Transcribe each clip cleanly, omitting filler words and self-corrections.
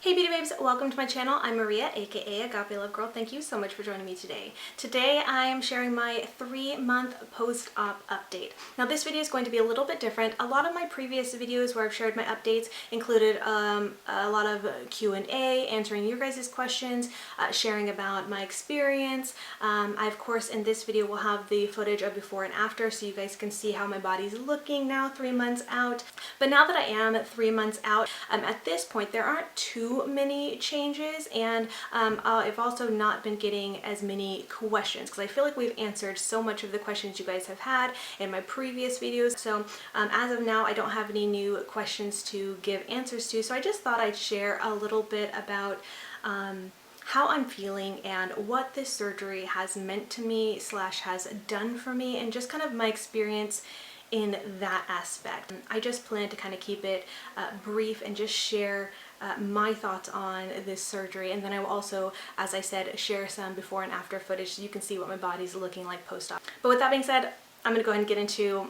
Hey beauty babes, welcome to my channel. I'm Maria, aka agapelovegirl. Thank you so much for joining me today. Today I am sharing my 3-month post-op update. Now this video is going to be a little bit different. A lot of my previous videos where I've shared my updates included a lot of Q&A, answering your guys' questions, sharing about my experience. I of course in this video will have the footage of before and after so you guys can see how my body's looking now 3 months out. But now that I am 3 months out, at this point there aren't too many changes, and I've also not been getting as many questions because I feel like we've answered so much of the questions you guys have had in my previous videos. So as of now I don't have any new questions to give answers to, so I just thought I'd share a little bit about how I'm feeling and what this surgery has meant to me / has done for me, and just kind of my experience in that aspect. I just plan to kind of keep it brief and just share my thoughts on this surgery, and then I will also, as I said, share some before and after footage so you can see what my body's looking like post-op. But with that being said, I'm going to go ahead and get into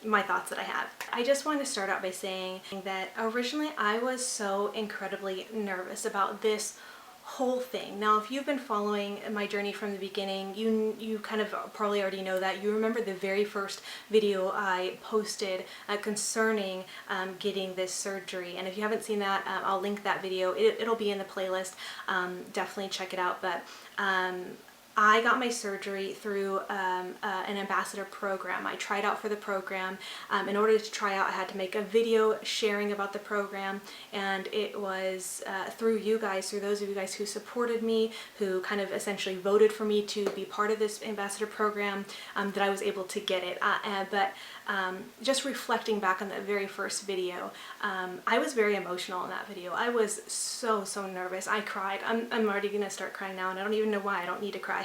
my thoughts that I have. I just wanted to start out by saying that originally I was so incredibly nervous about this whole thing. Now if you've been following my journey from the beginning, you kind of probably already know that. You remember the very first video I posted concerning getting this surgery, and if you haven't seen that, I'll link that video. It'll be in the playlist. Definitely check it out. But I got my surgery through an ambassador program. I tried out for the program. In order to try out, I had to make a video sharing about the program, and it was through you guys, through those of you guys who supported me, who kind of essentially voted for me to be part of this ambassador program, that I was able to get it. But just reflecting back on that very first video, I was very emotional in that video. I was so nervous. I cried. I'm already gonna start crying now, and I don't even know why. I don't need to cry.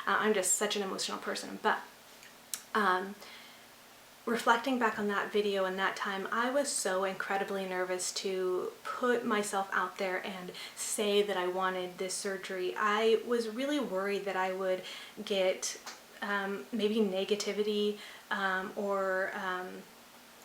I'm just such an emotional person. But reflecting back on that video and that time, I was so incredibly nervous to put myself out there and say that I wanted this surgery. I was really worried that I would get maybe negativity or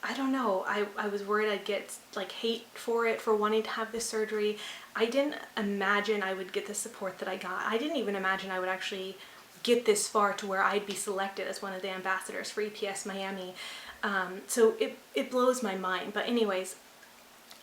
I don't know. I was worried I'd get like hate for it, for wanting to have this surgery. I didn't imagine I would get the support that I got. I didn't even imagine I would actually get this far to where I'd be selected as one of the ambassadors for EPS Miami. So it blows my mind. But anyways,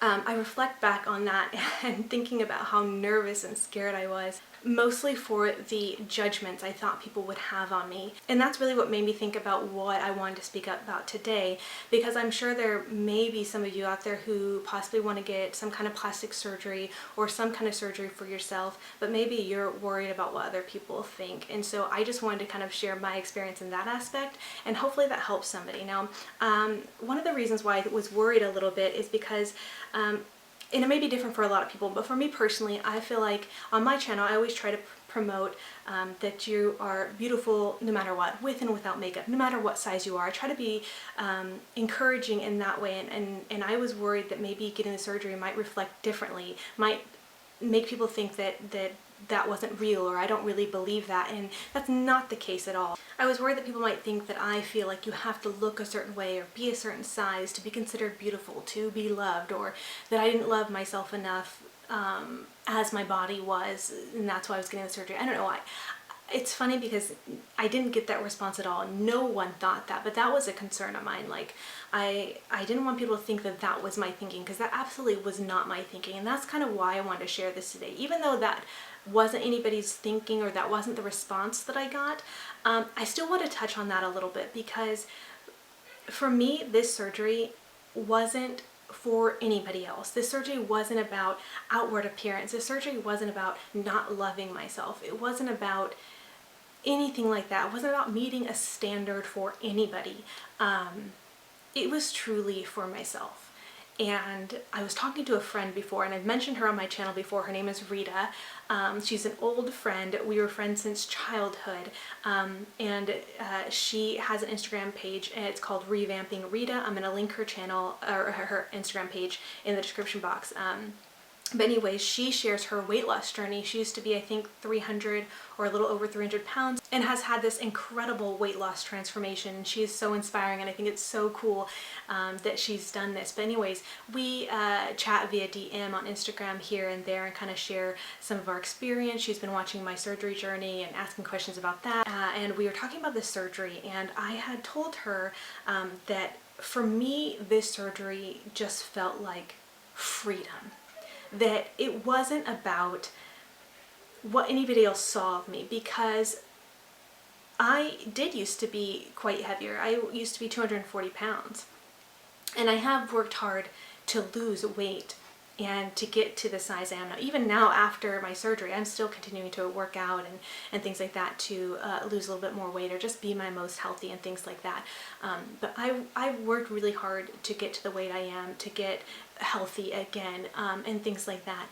I reflect back on that and thinking about how nervous and scared I was, mostly for the judgments I thought people would have on me. And that's really what made me think about what I wanted to speak up about today, because I'm sure there may be some of you out there who possibly want to get some kind of plastic surgery or some kind of surgery for yourself, but maybe you're worried about what other people think. And so I just wanted to kind of share my experience in that aspect, and hopefully that helps somebody. Now, one of the reasons why I was worried a little bit is because and it may be different for a lot of people, but for me personally, I feel like on my channel I always try to promote that you are beautiful no matter what, with and without makeup, no matter what size you are. I try to be encouraging in that way, and I was worried that maybe getting the surgery might reflect differently, might make people think that wasn't real, or I don't really believe that, and that's not the case at all. I was worried that people might think that I feel like you have to look a certain way or be a certain size to be considered beautiful, to be loved, or that I didn't love myself enough as my body was, and that's why I was getting the surgery. I don't know why. It's funny because I didn't get that response at all. No one thought that, but that was a concern of mine. Like, I didn't want people to think that that was my thinking, because that absolutely was not my thinking, and that's kind of why I wanted to share this today. Even though that wasn't anybody's thinking, or that wasn't the response that I got, I still want to touch on that a little bit, because for me, this surgery wasn't for anybody else. This surgery wasn't about outward appearance. This surgery wasn't about not loving myself. It wasn't about anything like that. It wasn't about meeting a standard for anybody. It was truly for myself. And I was talking to a friend before, and I've mentioned her on my channel before. Her name is Rita. She's an old friend. We were friends since childhood, and she has an Instagram page, and it's called Revamping Rita. I'm going to link her channel, or her Instagram page, in the description box. But anyways, she shares her weight loss journey. She used to be, I think, 300 or a little over 300 pounds and has had this incredible weight loss transformation. She is so inspiring, and I think it's so cool that she's done this. But anyways, we chat via DM on Instagram here and there and kind of share some of our experience. She's been watching my surgery journey and asking questions about that. And we were talking about this surgery, and I had told her that for me, this surgery just felt like freedom. That it wasn't about what anybody else saw of me, because I did used to be quite heavier. I used to be 240 pounds, and I have worked hard to lose weight and to get to the size I am now. Even now, after my surgery, I'm still continuing to work out and things like that to lose a little bit more weight or just be my most healthy and things like that. But I've worked really hard to get to the weight I am, to get healthy again, and things like that.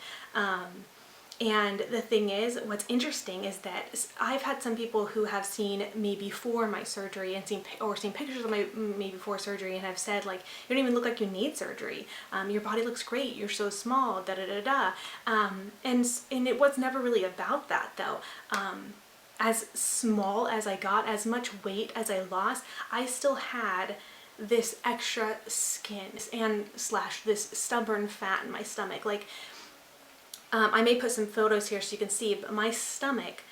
And the thing is, what's interesting is that I've had some people who have seen me before my surgery and seen pictures of me before surgery and have said, like, you don't even look like you need surgery. Your body looks great. You're so small. Da da da da. And it was never really about that though. As small as I got, as much weight as I lost, I still had this extra skin and / this stubborn fat in my stomach. Like, I may put some photos here so you can see, but my stomach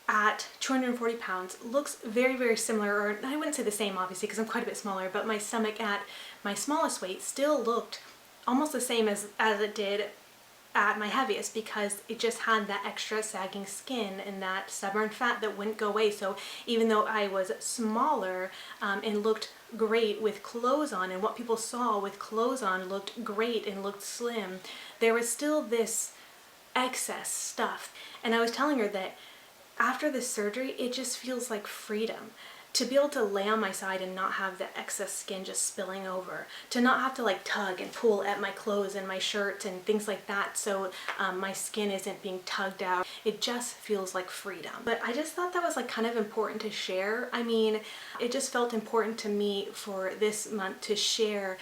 at 240 pounds looks very, very similar, or I wouldn't say the same obviously because I'm quite a bit smaller, but my stomach at my smallest weight still looked almost the same as it did at my heaviest, because it just had that extra sagging skin and that stubborn fat that wouldn't go away. So even though I was smaller and looked great with clothes on, and what people saw with clothes on looked great and looked slim, there was still this excess stuff. And I was telling her that after this surgery, it just feels like freedom. To be able to lay on my side and not have the excess skin just spilling over, to not have to like tug and pull at my clothes and my shirts and things like that so my skin isn't being tugged out. It just feels like freedom. But I just thought that was like kind of important to share. I mean, it just felt important to me for this month to share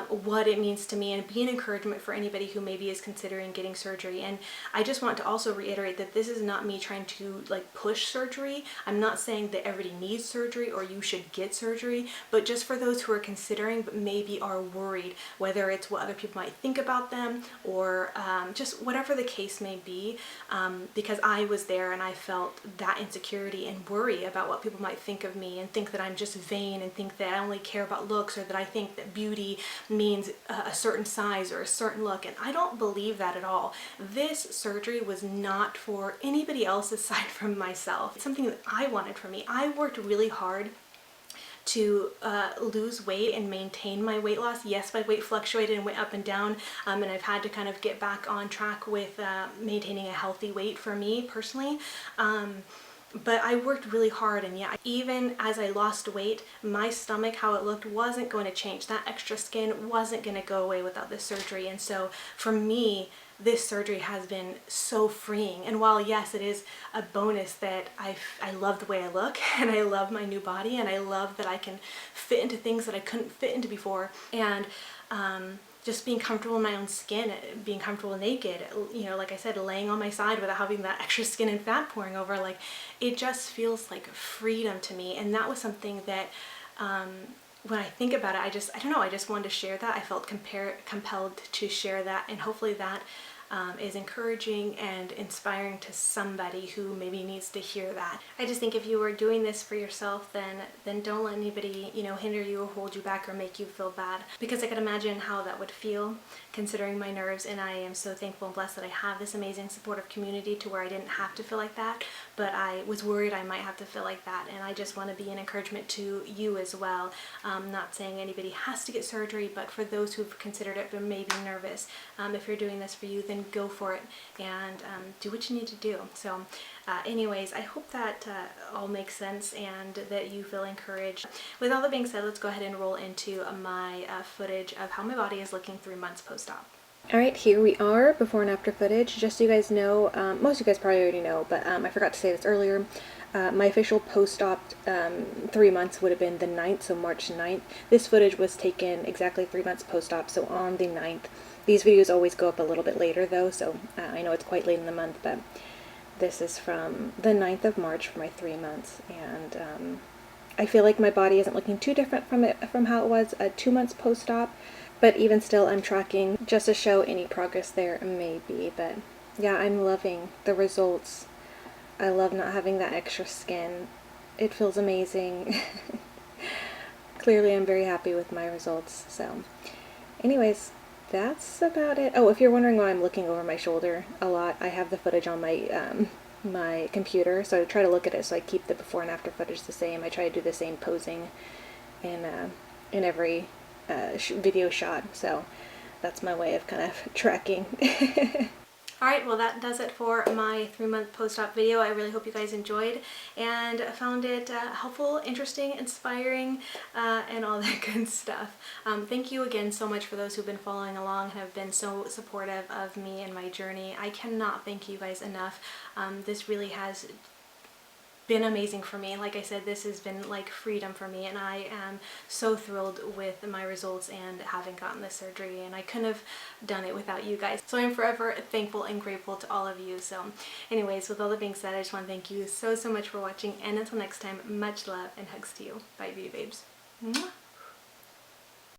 what it means to me and be an encouragement for anybody who maybe is considering getting surgery. And I just want to also reiterate that this is not me trying to like push surgery. I'm not saying that everybody needs surgery or you should get surgery, but just for those who are considering but maybe are worried, whether it's what other people might think about them or just whatever the case may be, because I was there and I felt that insecurity and worry about what people might think of me and think that I'm just vain and think that I only care about looks, or that I think that beauty means a certain size or a certain look. And I don't believe that at all. This surgery was not for anybody else aside from myself. It's something that I wanted for me. I worked really hard to lose weight and maintain my weight loss. Yes, my weight fluctuated and went up and down, and I've had to kind of get back on track with maintaining a healthy weight for me personally. But I worked really hard, and yeah, even as I lost weight, my stomach, how it looked, wasn't going to change. That extra skin wasn't going to go away without this surgery. And so for me, this surgery has been so freeing. And while yes, it is a bonus that I love the way I look and I love my new body and I love that I can fit into things that I couldn't fit into before, and just being comfortable in my own skin, being comfortable naked, you know, like I said, laying on my side without having that extra skin and fat pouring over, like, it just feels like freedom to me. And that was something that when I think about it, I don't know, I just wanted to share that. I felt compelled to share that, and hopefully that is encouraging and inspiring to somebody who maybe needs to hear that. I just think if you are doing this for yourself, then don't let anybody, you know, hinder you or hold you back or make you feel bad, because I could imagine how that would feel considering my nerves. And I am so thankful and blessed that I have this amazing supportive community to where I didn't have to feel like that, but I was worried I might have to feel like that. And I just want to be an encouragement to you as well. Not saying anybody has to get surgery, but for those who've considered it but may be nervous, if you're doing this for you, then go for it and do what you need to do. So anyways, I hope that all makes sense and that you feel encouraged. With all that being said, let's go ahead and roll into my footage of how my body is looking 3 months post-op. Alright, here we are, before and after footage. Just so you guys know, most of you guys probably already know, but I forgot to say this earlier. My official post-op 3 months would have been the 9th, so March 9th. This footage was taken exactly 3 months post-op, so on the 9th. These videos always go up a little bit later though, so I know it's quite late in the month, but this is from the 9th of March for my 3 months, and I feel like my body isn't looking too different from how it was 2 months post-op, but even still I'm tracking just to show any progress there may be. But yeah, I'm loving the results. I love not having that extra skin. It feels amazing. Clearly I'm very happy with my results. So anyways, that's about it. Oh, if you're wondering why I'm looking over my shoulder a lot, I have the footage on my my computer, so I try to look at it so I keep the before and after footage the same. I try to do the same posing in every video shot, so that's my way of kind of tracking. Alright, well that does it for my 3-month post-op video. I really hope you guys enjoyed and found it helpful, interesting, inspiring, and all that good stuff. Thank you again so much for those who've been following along and have been so supportive of me and my journey. I cannot thank you guys enough. This really has been amazing for me. Like I said, this has been like freedom for me, and I am so thrilled with my results and having gotten this surgery, and I couldn't have done it without you guys. So I'm forever thankful and grateful to all of you. So anyways, with all that being said, I just want to thank you so much for watching, and until next time, much love and hugs to you. Bye, beauty babes. Mwah.